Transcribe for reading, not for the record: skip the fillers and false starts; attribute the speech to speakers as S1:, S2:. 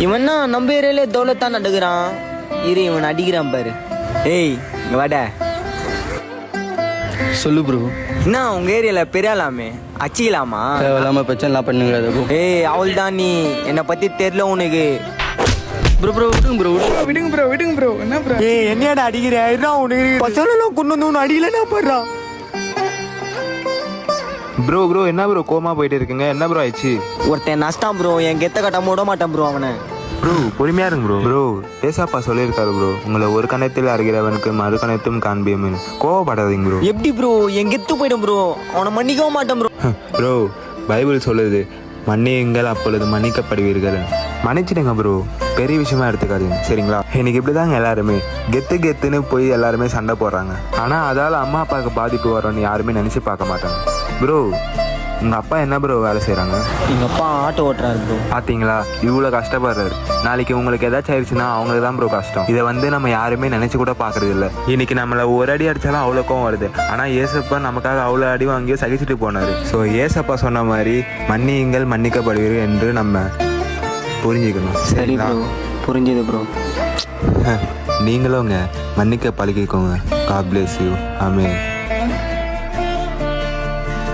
S1: இவன் தான் நம்ம ஏரியாலே தௌலத்தான் நடக்குறான். இரு இவன் அடிக்கிறான் பாரு. ஏய் இங்க வாட.
S2: சொல்லு ப்ரோ.
S1: என்ன உங்க ஏரியால பெரியாலாமே அச்சிக்கலாமா?
S2: தேவையில்லாம பிரச்சனைலாம் பண்ணுங்க ப்ரோ.
S1: ஏய் அவள் தான் நீ என்னை பத்தி தெரியல உனக்கு.
S2: ப்ரோ ப்ரோ விடுங்க ப்ரோ
S3: விடுங்க ப்ரோ விடுங்க ப்ரோ. என்ன ப்ரோ?
S1: ஏய் என்னடா அடிக்கிற? உனக்கு பசங்களெல்லாம் கொண்டு வந்து உன்னை அடிக்கலன்னா பாடுறா.
S4: ப்ரோ ப்ரோ என்ன ப்ரோ கோமா போயிட்டு இருக்குங்க? என்ன ப்ரோ ஆயிடுச்சு?
S1: ஒருத்தன் நஷ்டம் ப்ரோ. என் கெத்த கட்டாம விட மாட்டான் ப்ரோ அவனை.
S4: ப்ரோ பொறுமையா இருங்க ப்ரோ. ப்ரோ ஏசாப்பா சொல்லியிருக்காரு ப்ரோ, உங்களை ஒரு கணத்தில் அறிகிறவனுக்கு மறு கணத்தும் காண்பியம்னு. கோவப்படாதீங்க ப்ரோ.
S1: எப்படி ப்ரோ? என் கெத்து போயிடும் ப்ரோ. அவனை மன்னிக்கவும் மாட்டேன் ப்ரோ.
S4: ப்ரோ பைபிள் சொல்லுது, மன்னியுங்கள் அப்பொழுது மன்னிக்கப்படுவீர்கள். மன்னிச்சிடுங்க ப்ரோ, பெரிய விஷயமா எடுத்துக்காதீங்க சரிங்களா? இன்னைக்கு இப்படிதாங்க எல்லாருமே கெத்து கெத்துன்னு போய் எல்லாருமே சண்டை போடுறாங்க. ஆனால் அதால் அம்மா அப்பாவுக்கு பாதிப்பு வரும்னு யாருமே நினச்சி பார்க்க மாட்டாங்க. ப்ரோ உங்கள் அப்பா என்ன ப்ரோ வேலை செய்கிறாங்க?
S1: எங்க அப்பா ஆட்டோ ஓட்டுறாரு ப்ரோ.
S4: பார்த்தீங்களா இவ்வளோ கஷ்டப்படுறாரு. நாளைக்கு உங்களுக்கு ஏதாச்சும் ஆயிடுச்சுன்னா அவங்களுக்கு தான் ப்ரோ கஷ்டம். இதை நம்ம யாருமே நினச்சி கூட பார்க்கறது இல்லை. இன்னைக்கு நம்மளை ஒரு அடி அடித்தாலும் அவ்வளோ கோவம் வருது. ஆனால் ஏசப்பா நமக்காக அவ்வளோ அடி வாங்கியோ சகிச்சுட்டு போனார். ஸோ ஏசப்பா சொன்ன மாதிரி மன்னியுங்கள் மன்னிக்கப்படுவீர்கள் என்று நம்ம புரிஞ்சுக்கணும்
S1: சரி ப்ரோ, புரிஞ்சுது ப்ரோ.
S4: நீங்களும் மன்னிக்க பழகிக்கோங்க. God bless you. ஆமென்.